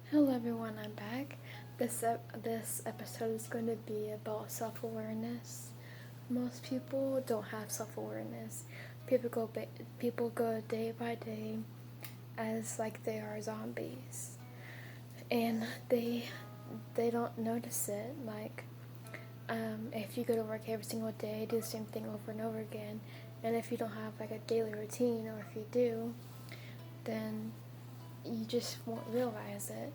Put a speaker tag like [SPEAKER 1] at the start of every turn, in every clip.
[SPEAKER 1] Hello everyone, I'm back. This episode is going to be about self-awareness. Most people don't have self-awareness. People go day by day as like they are zombies, and they don't notice it. If you go to work every single day, do the same thing over and over again, and if you don't have like a daily routine, or if you do, then you just won't realize it.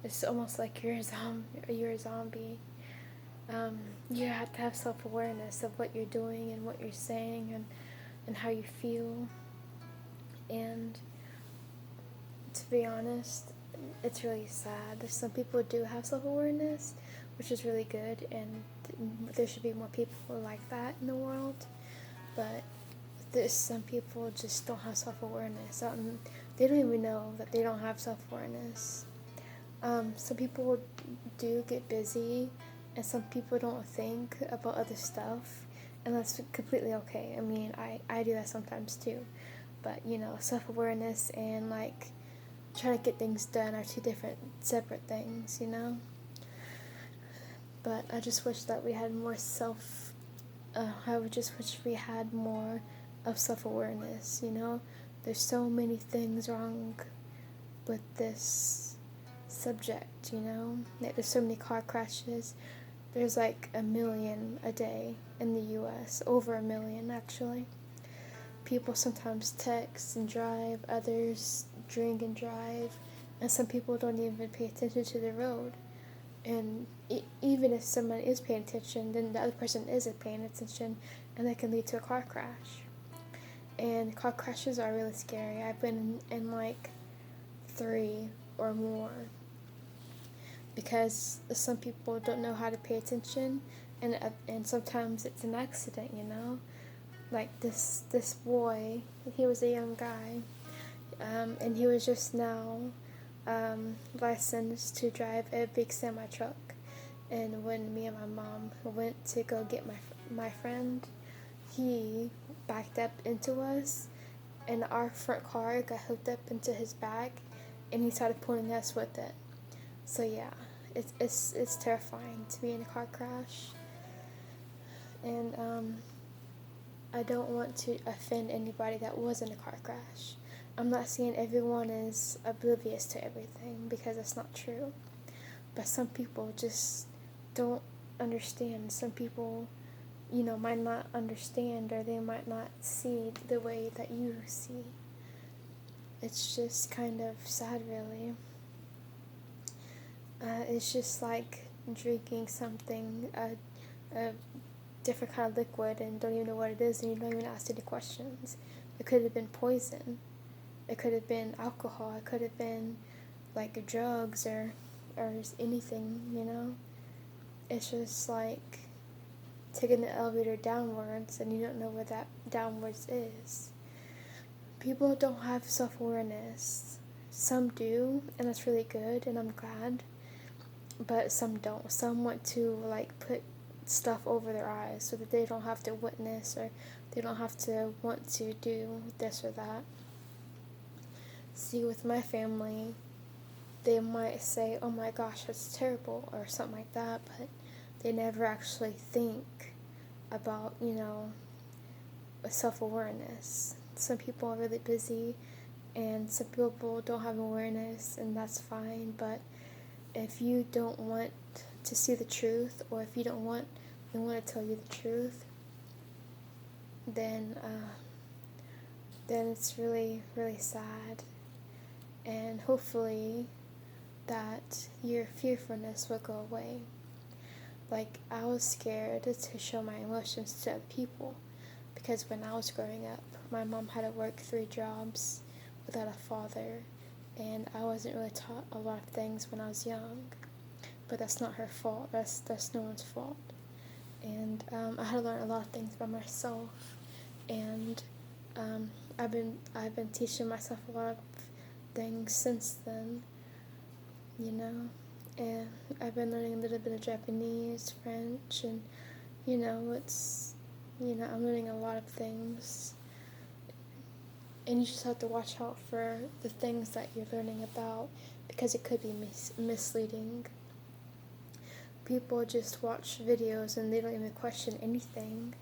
[SPEAKER 1] It's almost like you're a zombie. You have to have self awareness of what you're doing and what you're saying and how you feel. And to be honest, it's really sad. Some people do have self awareness, which is really good, and there should be more people like that in the world. But there's some people just don't have self awareness. They don't even know that they don't have self awareness. Some people do get busy, and some people don't think about other stuff, and that's completely okay. I mean, I do that sometimes too, but self awareness and like trying to get things done are two different, separate things. But I just wish that we had more self. I would just wish we had more of self awareness. There's so many things wrong with this subject. Like, there's so many car crashes. There's like a million a day in the US, over a million actually. People sometimes text and drive, others drink and drive, and some people don't even pay attention to the road. And even if someone is paying attention, then the other person isn't paying attention, and that can lead to a car crash. And car crashes are really scary. I've been in like three or more because some people don't know how to pay attention, and sometimes it's an accident. Like this boy, he was a young guy, and he was just now licensed to drive a big semi truck. And when me and my mom went to go get my friend, he backed up into us, and our front car got hooked up into his back, and he started pulling us with it. So yeah, it's terrifying to be in a car crash, and I don't want to offend anybody that was in a car crash. I'm not saying everyone is oblivious to everything because that's not true, but some people just don't understand. Some people, might not understand, or they might not see the way that you see. It's just kind of sad, really. It's just like drinking something, a different kind of liquid, and don't even know what it is, and you don't even ask any questions. It could have been poison. It could have been alcohol. It could have been like drugs or anything. It's just like taking the elevator downwards, and you don't know where that downwards is. People don't have self awareness. Some do, and that's really good, and I'm glad. But some don't. Some want to like put stuff over their eyes so that they don't have to witness, or they don't have to want to do this or that. See, with my family, they might say, "Oh my gosh, that's terrible," or something like that, but they never actually think about, self awareness. Some people are really busy, and some people don't have awareness, and that's fine, but if you don't want to see the truth, or if you don't want they want to tell you the truth, then then it's really, really sad, and hopefully that your fearfulness will go away. Like, I was scared to show my emotions to other people because when I was growing up, my mom had to work 3 jobs without a father, and I wasn't really taught a lot of things when I was young. But that's not her fault. That's no one's fault. And I had to learn a lot of things by myself, and I've been teaching myself a lot of things since then, you know. And I've been learning a little bit of Japanese, French, and it's I'm learning a lot of things. And you just have to watch out for the things that you're learning about, because it could be misleading. People just watch videos and they don't even question anything.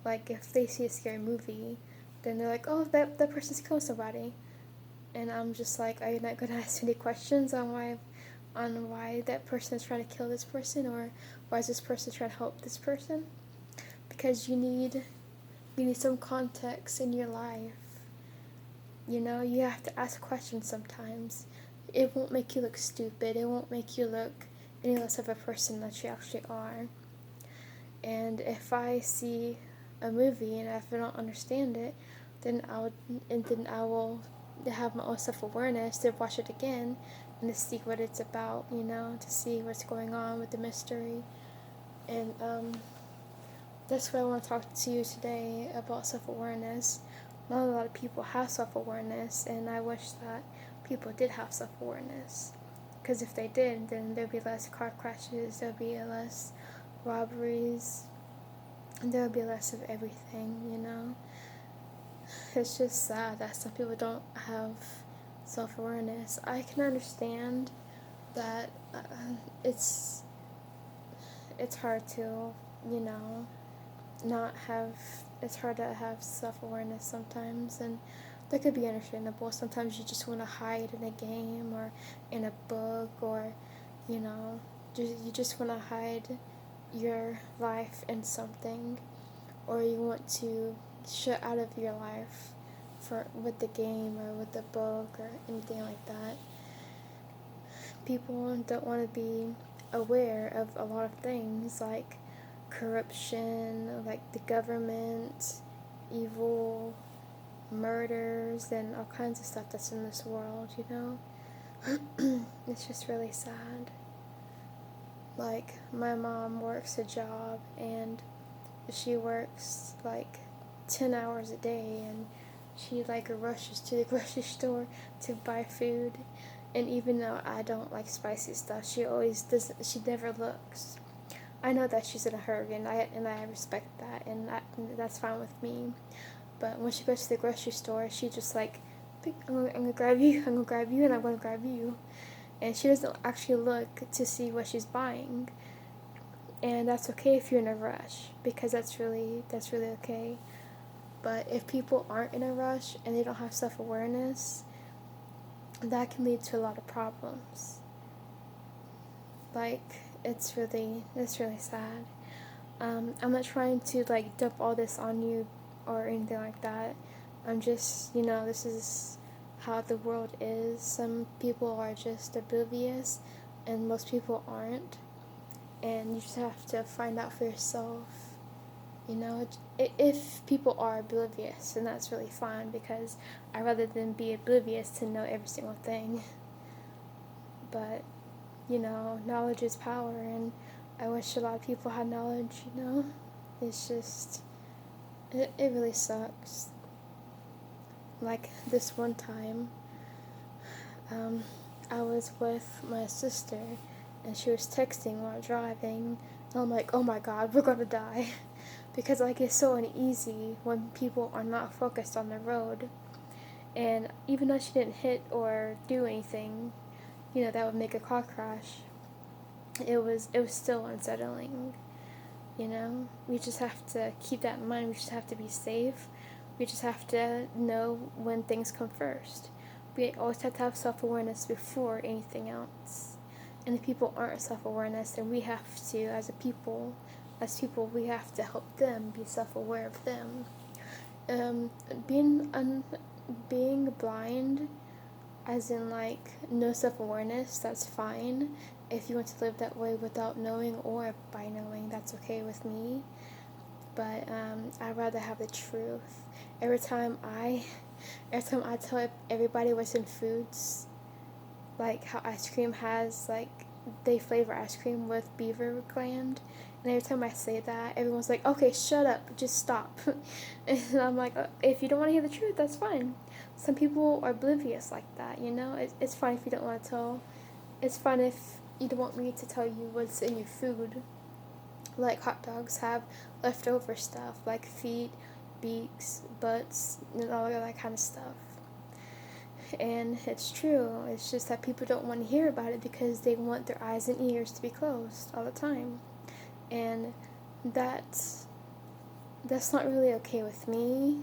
[SPEAKER 1] Like, if they see a scary movie, then they're like, oh, that person's killing somebody. And I'm just like, are you not going to ask any questions on why that person is trying to kill this person, or why is this person trying to help this person? Because you need some context in your life. You know, you have to ask questions sometimes. It won't make you look stupid. It won't make you look any less of a person that you actually are. And if I see a movie and if I don't understand it, then I will have my own self-awareness to watch it again and to see what it's about, you know, to see what's going on with the mystery. And that's what I want to talk to you today about, self-awareness. Not a lot of people have self-awareness, and I wish that people did have self-awareness. Because if they did, then there'd be less car crashes, there'd be less robberies, and there'd be less of everything, you know? It's just sad that some people don't have self-awareness. I can understand that it's hard to, you know, not have, it's hard to have self-awareness sometimes, and that could be understandable. Sometimes you just want to hide in a game or in a book, or, you know, you just want to hide your life in something, or you want to shut out of your life with the game or with the book or anything like that. People don't want to be aware of a lot of things, like corruption, like the government, evil, murders, and all kinds of stuff that's in this world, you know? It's just really sad. Like, my mom works a job, and she works like 10 hours a day, and she like rushes to the grocery store to buy food. And even though I don't like spicy stuff, she never looks. I know that she's in a hurry, and I respect that, and that's fine with me. But when she goes to the grocery store, she just like, I'm gonna grab you, and I'm gonna grab you. And she doesn't actually look to see what she's buying. And that's okay if you're in a rush, because that's really okay. But if people aren't in a rush and they don't have self-awareness, that can lead to a lot of problems. Like, it's really sad. I'm not trying to like dump all this on you or anything like that. I'm just, you know, this is how the world is. Some people are just oblivious, and most people aren't. And you just have to find out for yourself. You know, if people are oblivious, then that's really fine, because I'd rather than be oblivious to know every single thing. But, you know, knowledge is power, and I wish a lot of people had knowledge, you know? It's just, it really sucks. Like, this one time, I was with my sister, and she was texting while driving, and I'm like, oh my god, we're gonna die. Because, like, it's so uneasy when people are not focused on the road. And even though she didn't hit or do anything, you know, that would make a car crash, it was still unsettling. You know, we just have to keep that in mind. We just have to be safe. We just have to know when things come first. We always have to have self-awareness before anything else. And if people aren't self-awareness, then we have to, as people, we have to help them be self-aware of them. Being blind, as in like no self-awareness, that's fine. If you want to live that way without knowing or by knowing, that's okay with me. But I'd rather have the truth. Every time I tell everybody what's in foods, like how ice cream has, like, they flavor ice cream with beaver gland, and every time I say that, everyone's like, okay, shut up, just stop. And I'm like, if you don't want to hear the truth, that's fine. Some people are oblivious like that, you know? It's fine if you don't want to tell. It's fine if you don't want me to tell you what's in your food. Like, hot dogs have leftover stuff, like feet, beaks, butts, and all of that kind of stuff. And it's true. It's just that people don't want to hear about it because they want their eyes and ears to be closed all the time. And that's not really okay with me.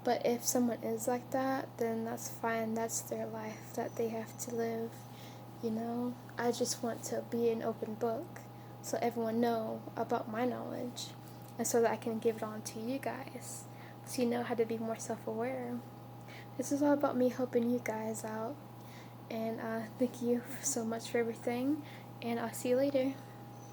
[SPEAKER 1] But if someone is like that, then that's fine. That's their life that they have to live. I just want to be an open book so everyone know about my knowledge, and so that I can give it on to you guys, so you know how to be more self-aware. This is all about me helping you guys out, and thank you so much for everything, and I'll see you later.